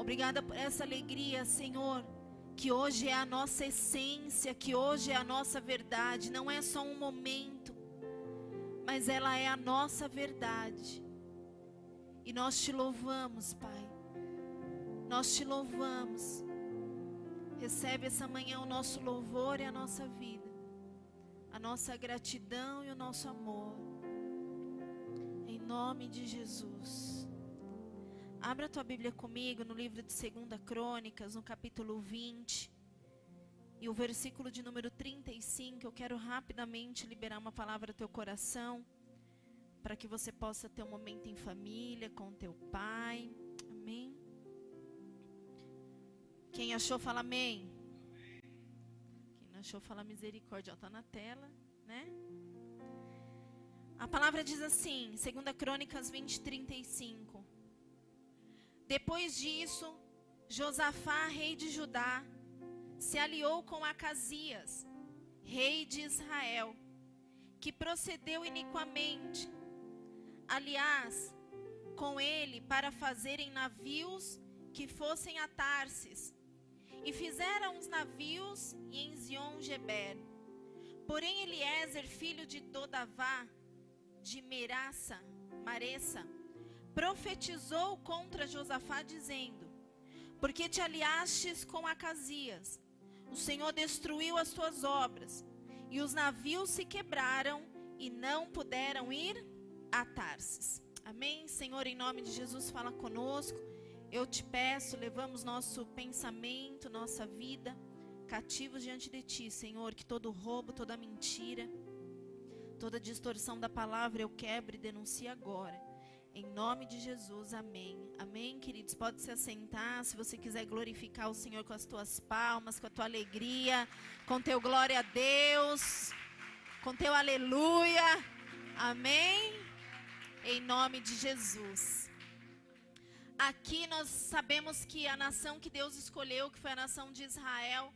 Obrigada por essa alegria, Senhor, que hoje é a nossa essência, que hoje é a nossa verdade. Não é só um momento, mas ela é a nossa verdade. E nós te louvamos, Pai. Nós te louvamos. Recebe essa manhã o nosso louvor e a nossa vida, a nossa gratidão e o nosso amor. Em nome de Jesus. Abra a tua Bíblia comigo no livro de 2 Crônicas, no capítulo 20. E o versículo de número 35, eu quero rapidamente liberar uma palavra ao teu coração, para que você possa ter um momento em família, com teu pai. Amém? Quem achou, fala amém. Quem não achou, fala misericórdia. Está na tela, né? A palavra diz assim, 2 Crônicas 20, 35. Depois disso, Josafá, rei de Judá, se aliou com Acasias, rei de Israel, que procedeu iniquamente. Aliás, com ele para fazerem navios que fossem a Tarsis. E fizeram os navios em Ezion-Geber. Porém Eliezer, filho de Dodavá, de Maressa, profetizou contra Josafá, dizendo: porque te aliastes com Acasias, o Senhor destruiu as tuas obras, e os navios se quebraram, e não puderam ir a Tarsis. Amém? Senhor, em nome de Jesus, fala conosco. Eu te peço, levamos nosso pensamento, nossa vida, cativos diante de ti, Senhor, que todo roubo, toda mentira, toda distorção da palavra eu quebre e denuncie agora. Em nome de Jesus, amém. Amém, queridos? Pode se assentar, se você quiser glorificar o Senhor com as tuas palmas, com a tua alegria, com teu glória a Deus, com teu aleluia. Amém? Em nome de Jesus. Aqui nós sabemos que a nação que Deus escolheu, que foi a nação de Israel,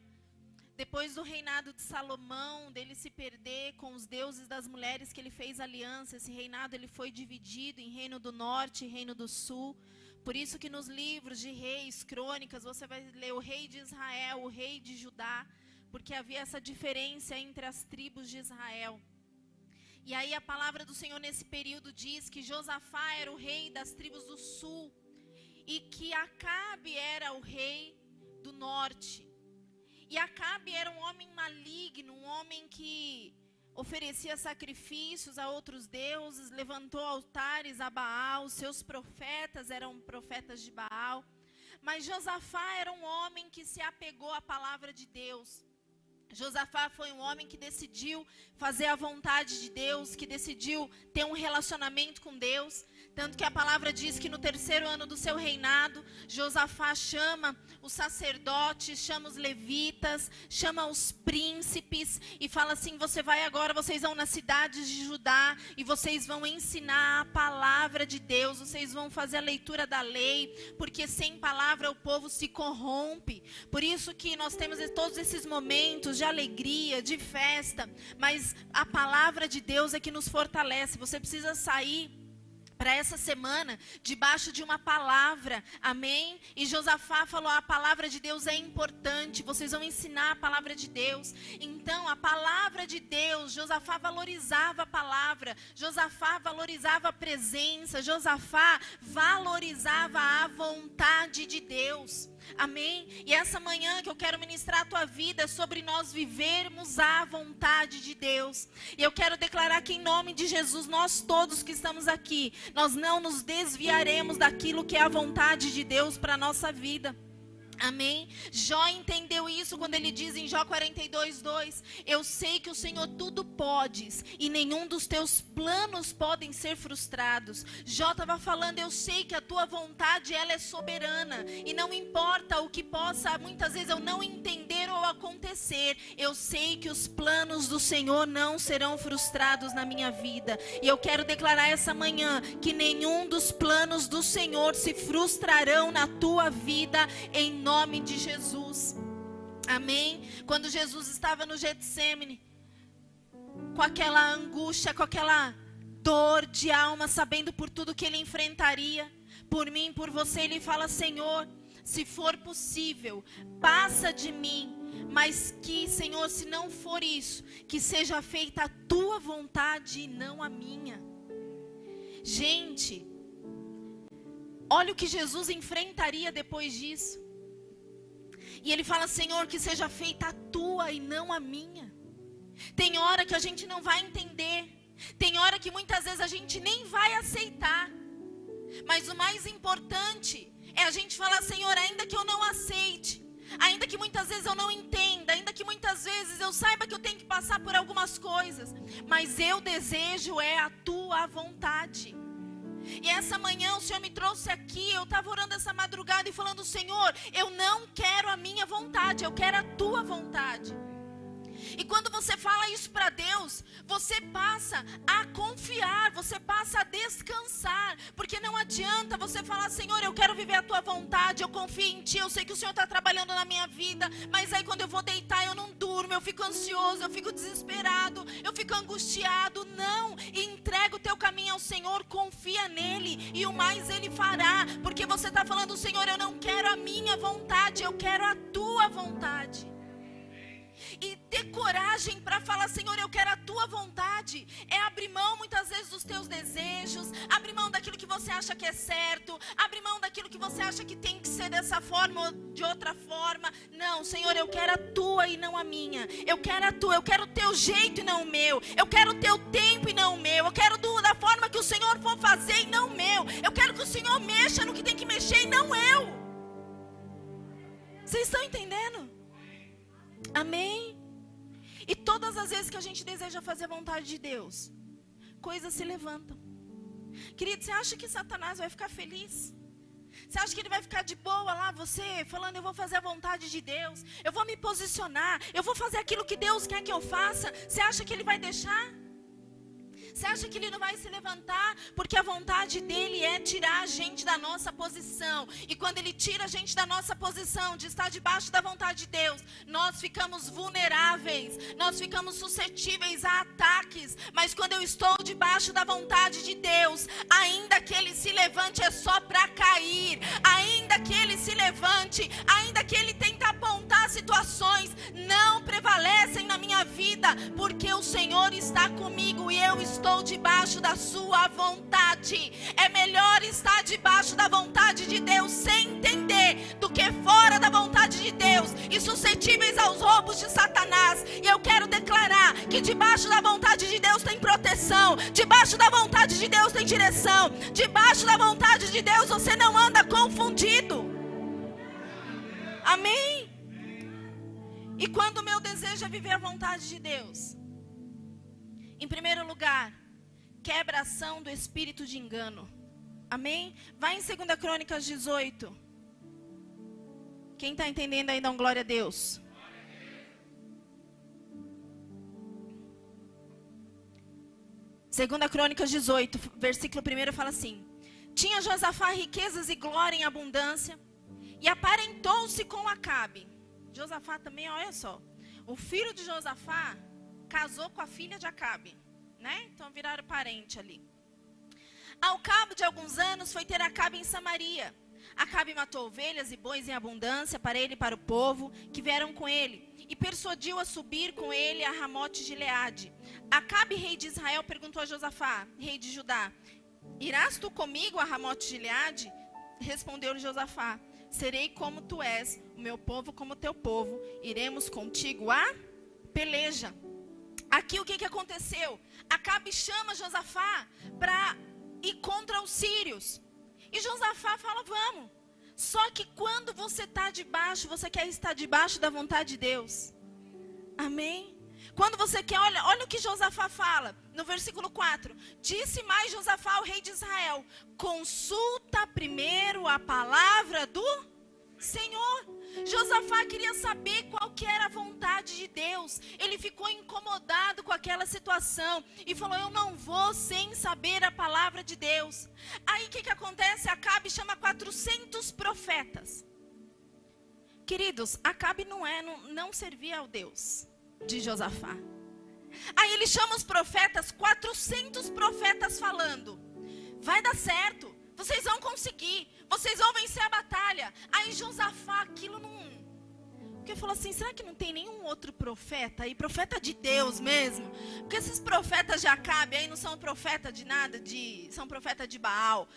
depois do reinado de Salomão, dele se perder com os deuses das mulheres que ele fez aliança, esse reinado ele foi dividido em reino do norte e reino do sul. Por isso que nos livros de reis, crônicas, você vai ler o rei de Israel, o rei de Judá, porque havia essa diferença entre as tribos de Israel. E aí a palavra do Senhor nesse período diz que Josafá era o rei das tribos do sul, e que Acabe era o rei do norte. E Acabe era um homem maligno, um homem que oferecia sacrifícios a outros deuses, levantou altares a Baal, seus profetas eram profetas de Baal. Mas Josafá era um homem que se apegou à palavra de Deus. Josafá foi um homem que decidiu fazer a vontade de Deus, que decidiu ter um relacionamento com Deus. Tanto que a palavra diz que no 3º ano do seu reinado, Josafá chama os sacerdotes, chama os levitas, chama os príncipes e fala assim: você vai agora, vocês vão nas cidades de Judá e vocês vão ensinar a palavra de Deus, vocês vão fazer a leitura da lei, porque sem palavra o povo se corrompe. Por isso que nós temos todos esses momentos de alegria, de festa, mas a palavra de Deus é que nos fortalece. Você precisa sair para essa semana debaixo de uma palavra, amém? E Josafá falou: a palavra de Deus é importante, vocês vão ensinar a palavra de Deus. Então a palavra de Deus, Josafá valorizava a palavra, Josafá valorizava a presença, Josafá valorizava a vontade de Deus. Amém? E essa manhã que eu quero ministrar a tua vida é sobre nós vivermos a vontade de Deus. E eu quero declarar que em nome de Jesus, nós todos que estamos aqui, nós não nos desviaremos daquilo que é a vontade de Deus para a nossa vida. Amém? Jó entendeu isso quando ele diz em Jó 42:2: eu sei que o Senhor tudo podes e nenhum dos teus planos podem ser frustrados. Jó estava falando: eu sei que a tua vontade ela é soberana e não importa o que possa muitas vezes eu não entender ou acontecer, eu sei que os planos do Senhor não serão frustrados na minha vida. E eu quero declarar essa manhã que nenhum dos planos do Senhor se frustrarão na tua vida, em nome de Jesus. Amém? Quando Jesus estava no Getsêmani, com aquela angústia, com aquela dor de alma, sabendo por tudo que ele enfrentaria, por mim, por você, ele fala: Senhor, se for possível, passa de mim. Mas que, Senhor, se não for isso, que seja feita a tua vontade e não a minha. Gente, olha o que Jesus enfrentaria depois disso. E ele fala: Senhor, que seja feita a tua e não a minha. Tem hora que a gente não vai entender. Tem hora que muitas vezes a gente nem vai aceitar. Mas o mais importante é a gente falar: Senhor, ainda que eu não aceite, ainda que muitas vezes eu não entenda, ainda que muitas vezes eu saiba que eu tenho que passar por algumas coisas, mas eu desejo é a tua vontade. E essa manhã o Senhor me trouxe aqui, eu estava orando essa madrugada e falando: Senhor, eu não quero a minha vontade, eu quero a tua vontade. E quando você fala isso para Deus, você passa a confiar, você passa a descansar. Porque não adianta você falar: Senhor, eu quero viver a tua vontade, eu confio em ti, eu sei que o Senhor está trabalhando na minha vida. Mas aí quando eu vou deitar eu não durmo, eu fico ansioso, eu fico desesperado, eu fico angustiado. Não, entrega o teu caminho ao Senhor, confia nele e o mais ele fará. Porque você está falando: Senhor, eu não quero a minha vontade, eu quero a tua vontade. E ter coragem para falar: Senhor, eu quero a tua vontade, é abrir mão muitas vezes dos teus desejos, abrir mão daquilo que você acha que é certo, abrir mão daquilo que você acha que tem que ser dessa forma ou de outra forma. Não, Senhor, eu quero a tua e não a minha. Eu quero a tua, eu quero o teu jeito e não o meu. Eu quero o teu tempo e não o meu. Eu quero da forma que o Senhor for fazer e não o meu. Eu quero que o Senhor mexa no que tem que mexer e não eu. Vocês estão entendendo? Amém? E todas as vezes que a gente deseja fazer a vontade de Deus, coisas se levantam. Querido, você acha que Satanás vai ficar feliz? Você acha que ele vai ficar de boa lá, você falando: eu vou fazer a vontade de Deus, eu vou me posicionar, eu vou fazer aquilo que Deus quer que eu faça? Você acha que ele vai deixar? Você acha que ele não vai se levantar? Porque a vontade dele é tirar a gente da nossa posição. E quando ele tira a gente da nossa posição, de estar debaixo da vontade de Deus, nós ficamos vulneráveis, nós ficamos suscetíveis a ataques. Mas quando eu estou debaixo da vontade de Deus, ainda que ele se levante é só para cair. Ainda que ele se levante, ainda que ele tente apontar situações, não prevalecem na minha vida, porque o Senhor está comigo e eu estou debaixo da sua vontade. É melhor estar debaixo da vontade de Deus sem entender, do que fora da vontade de Deus e suscetíveis aos roubos de Satanás. E eu quero declarar que debaixo da vontade de Deus tem proteção, debaixo da vontade de Deus tem direção, debaixo da vontade de Deus você não anda confundido. Amém? E quando o meu desejo é viver a vontade de Deus, em primeiro lugar, quebra a ação do espírito de engano. Amém? Vai em 2 Crônicas 18. Quem está entendendo aí, dá um glória a Deus. Segunda Crônicas 18, versículo 1 fala assim: tinha Josafá riquezas e glória em abundância, e aparentou-se com Acabe. Josafá também, olha só, o filho de Josafá casou com a filha de Acabe, né? Então viraram parente ali. Ao cabo de alguns anos foi ter Acabe em Samaria. Acabe matou ovelhas e bois em abundância para ele e para o povo que vieram com ele, e persuadiu a subir com ele a Ramote de Gileade. Acabe, rei de Israel, perguntou a Josafá, rei de Judá: irás tu comigo a Ramote de Gileade? Respondeu-lhe Josafá: serei como tu és, o meu povo como o teu povo, iremos contigo a peleja. Aqui o que aconteceu? Acabe chama Josafá para ir contra os sírios. E Josafá fala: vamos. Só que quando você está debaixo, você quer estar debaixo da vontade de Deus. Amém? Quando você quer, olha o que Josafá fala, no versículo 4. Disse mais Josafá ao rei de Israel: consulta primeiro a palavra do Senhor. Josafá queria saber qual que era a vontade de Deus. Ele ficou incomodado com aquela situação e falou: eu não vou sem saber a palavra de Deus. Aí o que acontece? Acabe chama 400 profetas. Queridos, Acabe não servia ao Deus de Josafá. Aí ele chama os profetas, 400 profetas falando: vai dar certo, Vocês vão conseguir. Vocês vão vencer a batalha. Aí Josafá, aquilo não... Porque falou assim, será que não tem nenhum outro profeta aí? Profeta de Deus mesmo? Porque esses profetas de Acabe aí não são profeta de nada, são profeta de Baal.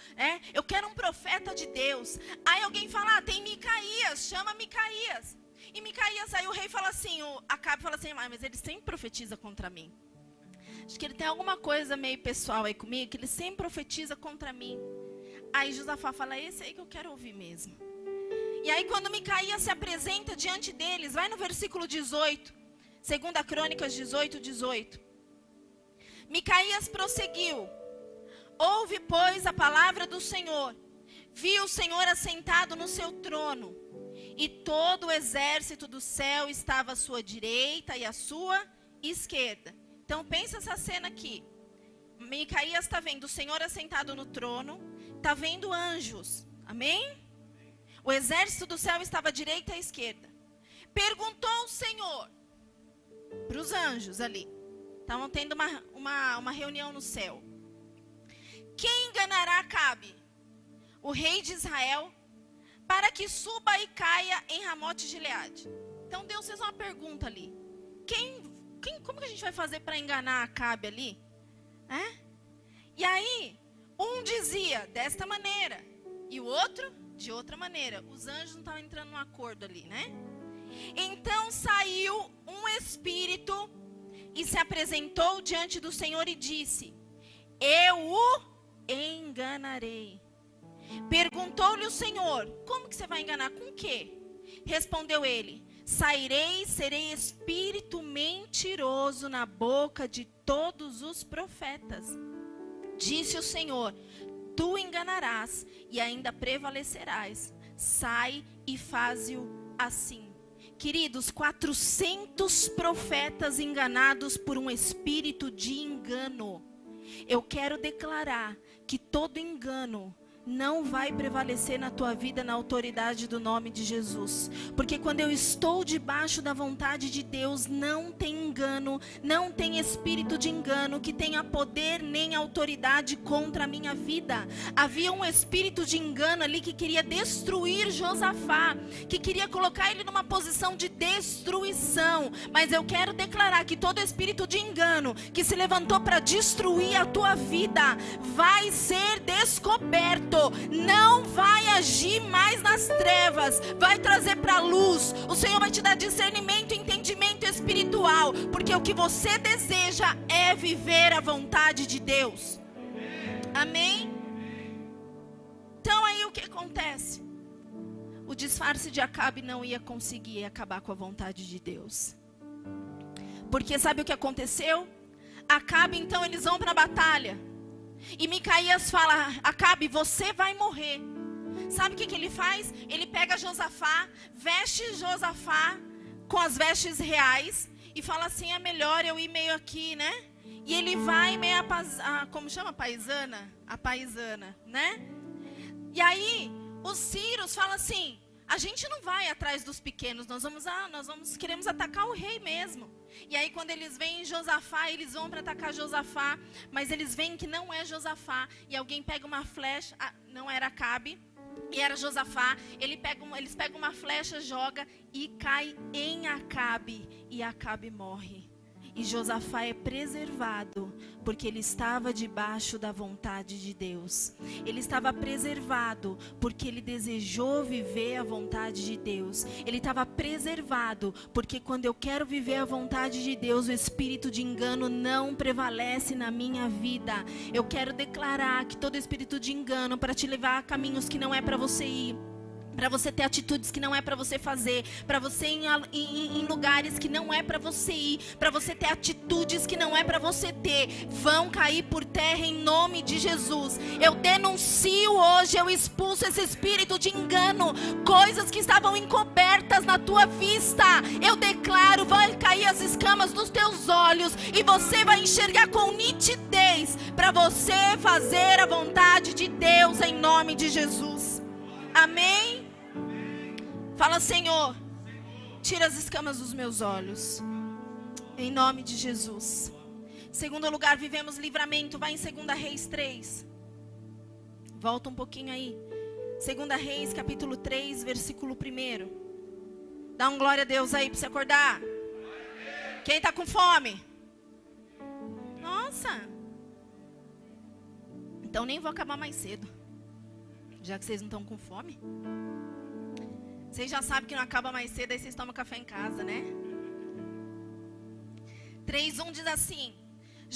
Eu quero um profeta de Deus. Aí alguém fala, tem Micaías, chama Micaías. E Micaías, aí o rei fala assim, o Acabe fala assim, mas ele sempre profetiza contra mim. Acho que ele tem alguma coisa meio pessoal aí comigo, que ele sempre profetiza contra mim. Aí Josafá fala, esse aí que eu quero ouvir mesmo. E aí quando Micaías se apresenta diante deles, vai no versículo 18, 2 Crônicas 18, 18. Micaías prosseguiu, ouve, pois, a palavra do Senhor. Viu o Senhor assentado no seu trono, e todo o exército do céu estava à sua direita e à sua esquerda. Então pensa essa cena aqui. Micaías está vendo o Senhor assentado no trono, está vendo anjos, amém? O exército do céu estava à direita e à esquerda. Perguntou o Senhor para os anjos ali. Estavam tendo uma reunião no céu. Quem enganará Acabe, o rei de Israel, para que suba e caia em Ramote de Gileade? Então Deus fez uma pergunta ali. Como que a gente vai fazer para enganar Acabe ali? E aí, um dizia desta maneira, e o outro de outra maneira. Os anjos não estavam entrando num acordo ali, né? Então saiu um espírito e se apresentou diante do Senhor e disse, eu o enganarei. Perguntou-lhe o Senhor, como que você vai enganar? Com o quê? Respondeu ele, sairei, serei espírito mentiroso na boca de todos os profetas. Disse o Senhor, tu enganarás e ainda prevalecerás. Sai e faze-o assim. Queridos, 400 profetas enganados por um espírito de engano. Eu quero declarar que todo engano não vai prevalecer na tua vida na autoridade do nome de Jesus. Porque quando eu estou debaixo da vontade de Deus, não tem engano, não tem espírito de engano que tenha poder nem autoridade contra a minha vida. Havia um espírito de engano ali que queria destruir Josafá, que queria colocar ele numa posição de destruição. Mas eu quero declarar que todo espírito de engano que se levantou para destruir a tua vida vai ser descoberto. Não vai agir mais nas trevas, vai trazer para a luz. O Senhor vai te dar discernimento e entendimento espiritual, porque o que você deseja é viver a vontade de Deus. Amém? Então aí o que acontece? O disfarce de Acabe não ia conseguir acabar com a vontade de Deus. Porque sabe o que aconteceu? Acabe, então, eles vão para a batalha. E Micaías fala, Acabe, você vai morrer. Sabe o que ele faz? Ele pega Josafá, veste Josafá com as vestes reais e fala assim, é melhor eu ir meio aqui, né? E ele vai meio como chama? A paisana, né? E aí, os sírios falam assim, a gente não vai atrás dos pequenos, queremos atacar o rei mesmo. E aí quando eles veem Josafá, eles vão para atacar Josafá, mas eles veem que não é Josafá. E alguém pega uma flecha, não era Acabe, e era Josafá. Eles pegam uma flecha, joga e cai em Acabe, e Acabe morre. E Josafá é preservado, porque ele estava debaixo da vontade de Deus. Ele estava preservado, porque ele desejou viver a vontade de Deus. Ele estava preservado, porque quando eu quero viver a vontade de Deus, o espírito de engano não prevalece na minha vida. Eu quero declarar que todo espírito de engano para te levar a caminhos que não é para você ir, para você ter atitudes que não é para você fazer, para você ir em lugares que não é para você ir, para você ter atitudes que não é para você ter, vão cair por terra em nome de Jesus. Eu denuncio hoje, eu expulso esse espírito de engano, coisas que estavam encobertas na tua vista, eu declaro, vai cair as escamas dos teus olhos e você vai enxergar com nitidez, para você fazer a vontade de Deus em nome de Jesus. Amém? Fala, Senhor, tira as escamas dos meus olhos, em nome de Jesus. Segundo lugar, vivemos livramento. Vai em 2 Reis 3, Volta um pouquinho aí. 2 Reis, capítulo 3, versículo 1. Dá um glória a Deus aí para você acordar. Quem está com fome? Nossa. Então nem vou acabar mais cedo. Já que vocês não estão com fome. Vocês já sabem que não acaba mais cedo, aí vocês tomam café em casa, né? 3:1 diz assim: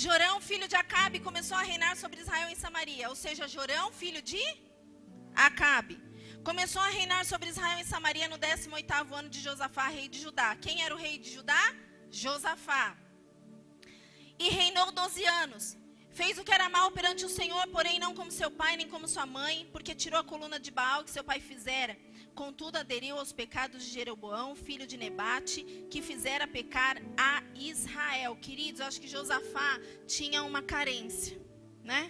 Jorão, filho de Acabe, começou a reinar sobre Israel em Samaria. Ou seja, Jorão, filho de Acabe, começou a reinar sobre Israel em Samaria no 18º ano de Josafá, rei de Judá. Quem era o rei de Judá? Josafá. E reinou 12 anos. Fez o que era mal perante o Senhor, porém não como seu pai, nem como sua mãe, porque tirou a coluna de Baal que seu pai fizera. Contudo, aderiu aos pecados de Jeroboão, filho de Nebate, que fizera pecar a Israel. Queridos, eu acho que Josafá tinha uma carência, né?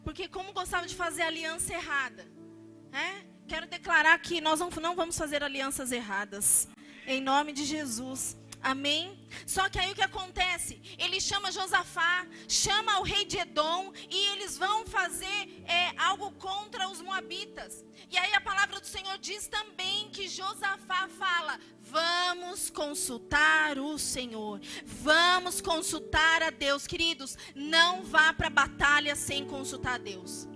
Porque como gostava de fazer aliança errada, né? Quero declarar que nós não vamos fazer alianças erradas, em nome de Jesus. Amém? Só que aí o que acontece? Ele chama Josafá, chama o rei de Edom, e eles vão fazer algo contra os moabitas. E aí a palavra do Senhor diz também que Josafá fala: vamos consultar o Senhor, vamos consultar a Deus. Queridos, não vá para a batalha sem consultar a Deus.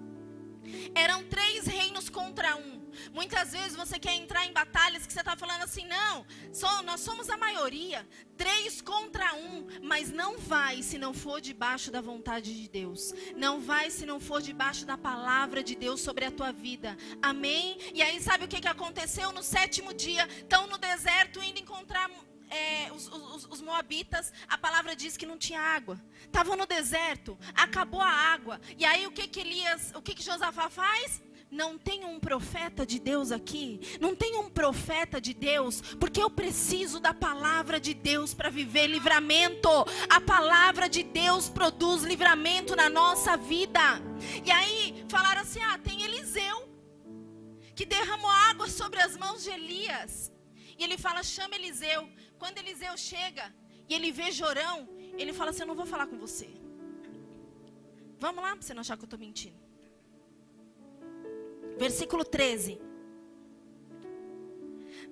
Eram 3 reinos contra 1. Muitas vezes você quer entrar em batalhas que você está falando assim: não, nós somos a maioria, 3 contra 1, mas não vai se não for debaixo da vontade de Deus. Não vai se não for debaixo da palavra de Deus sobre a tua vida. Amém? E aí sabe o que aconteceu? No 7º dia, estão no deserto indo encontrar os moabitas. A palavra diz que não tinha água. Estavam no deserto, acabou a água. E aí o que Josafá faz? Não tem um profeta de Deus aqui? Não tem um profeta de Deus? Porque eu preciso da palavra de Deus para viver livramento. A palavra de Deus produz livramento na nossa vida. E aí falaram assim: tem Eliseu, que derramou água sobre as mãos de Elias. E ele fala: chama Eliseu. Quando Eliseu chega e ele vê Jorão, ele fala assim: eu não vou falar com você. Vamos lá, para você não achar que eu estou mentindo. Versículo 13.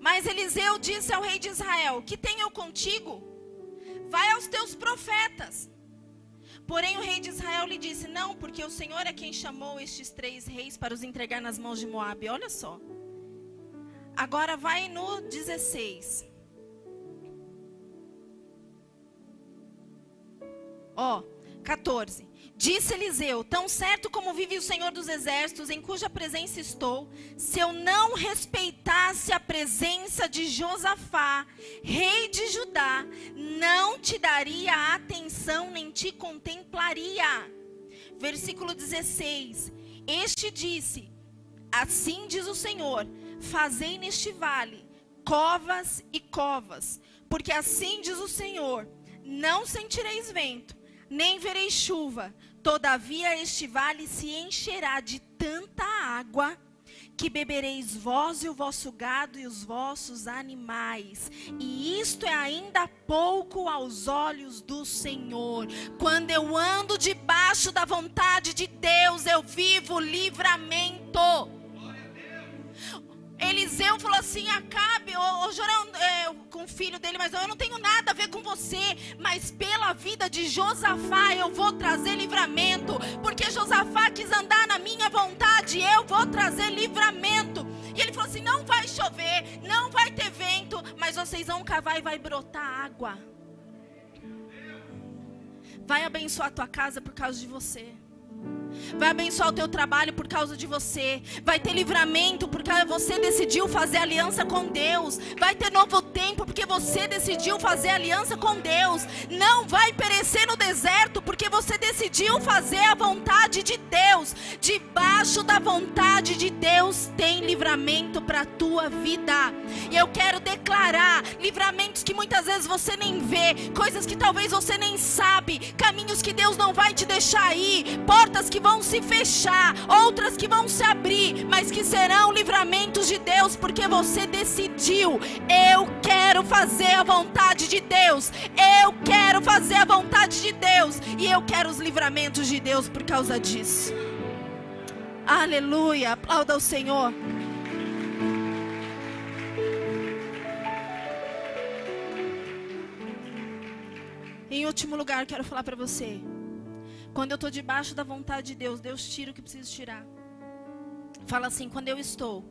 Mas Eliseu disse ao rei de Israel: que tenho eu contigo? Vai aos teus profetas. Porém o rei de Israel lhe disse: não, porque o Senhor é quem chamou estes 3 reis para os entregar nas mãos de Moabe. Olha só. Agora vai no 16. 14. Disse Eliseu: tão certo como vive o Senhor dos Exércitos, em cuja presença estou, se eu não respeitasse a presença de Josafá, rei de Judá, não te daria atenção nem te contemplaria. Versículo 16. Este disse: assim diz o Senhor, fazei neste vale covas e covas, porque assim diz o Senhor, não sentireis vento, nem vereis chuva, todavia este vale se encherá de tanta água, que bebereis vós e o vosso gado e os vossos animais. E isto é ainda pouco aos olhos do Senhor. Quando eu ando debaixo da vontade de Deus, eu vivo livramento. Eliseu falou assim: Acabe, Jorão, com o filho dele, mas eu não tenho nada a ver com você, mas pela vida de Josafá eu vou trazer livramento, porque Josafá quis andar na minha vontade, eu vou trazer livramento. E ele falou assim: não vai chover, não vai ter vento, mas vocês vão cavar e vai brotar água. Vai abençoar a tua casa por causa de você. Vai abençoar o teu trabalho por causa de você. Vai ter livramento porque você decidiu fazer aliança com Deus. Vai ter novo tempo porque você decidiu fazer aliança com Deus. Não vai perecer no deserto porque você decidiu fazer a vontade de Deus. Debaixo da vontade de Deus tem livramento para a tua vida. E eu quero declarar livramentos que muitas vezes você nem vê, coisas que talvez você nem sabe, caminhos que Deus não vai te deixar ir, portas que vão se fechar, outras que vão se abrir, mas que serão livramentos de Deus, porque você decidiu: eu quero fazer a vontade de Deus, eu quero fazer a vontade de Deus, e eu quero os livramentos de Deus por causa disso. Aleluia. Aplauda o Senhor. Em último lugar, quero falar para você. Quando eu estou debaixo da vontade de Deus, Deus tira o que precisa tirar. Fala assim: quando eu estou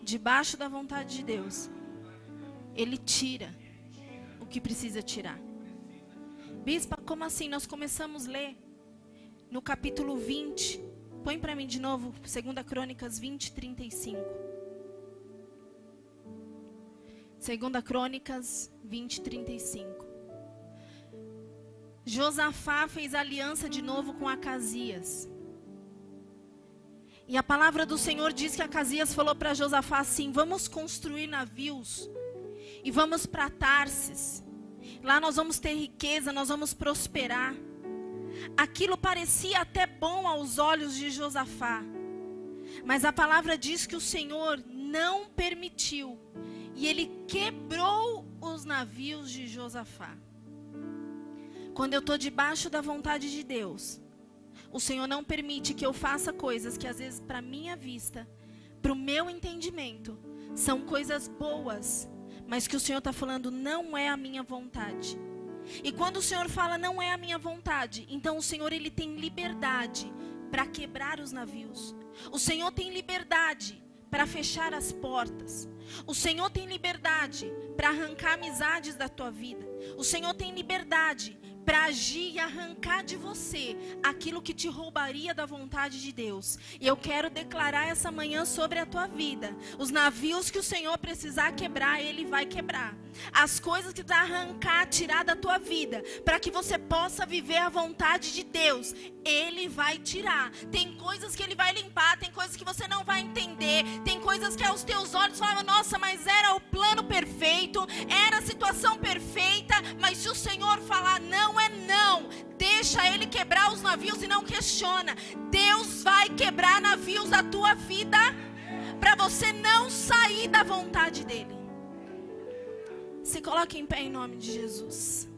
debaixo da vontade de Deus, Ele tira o que precisa tirar. Bispa, como assim? Nós começamos a ler no capítulo 20. Põe para mim de novo, 2 Crônicas 20, 35. 2 Crônicas 20, 35. Josafá fez aliança de novo com Acasias. E a palavra do Senhor diz que Acasias falou para Josafá assim: vamos construir navios e vamos para Tarsis. Lá nós vamos ter riqueza, nós vamos prosperar. Aquilo parecia até bom aos olhos de Josafá. Mas a palavra diz que o Senhor não permitiu. E ele quebrou os navios de Josafá. Quando eu estou debaixo da vontade de Deus, o Senhor não permite que eu faça coisas que às vezes para minha vista, para o meu entendimento, são coisas boas, mas que o Senhor está falando não é a minha vontade. E quando o Senhor fala não é a minha vontade, então o Senhor ele tem liberdade para quebrar os navios. O Senhor tem liberdade para fechar as portas. O Senhor tem liberdade para arrancar amizades da tua vida. O Senhor tem liberdade para agir e arrancar de você aquilo que te roubaria da vontade de Deus. E eu quero declarar essa manhã sobre a tua vida: os navios que o Senhor precisar quebrar, Ele vai quebrar. As coisas que vai arrancar, tirar da tua vida, para que você possa viver a vontade de Deus, Ele vai tirar. Tem coisas que Ele vai limpar, tem coisas que você não vai entender, tem coisas que aos teus olhos falavam: nossa, mas era o plano perfeito, era a situação perfeita. Mas se o Senhor falar não é não, deixa Ele quebrar os navios e não questiona. Deus vai quebrar navios da tua vida para você não sair da vontade dEle. Se coloque em pé em nome de Jesus.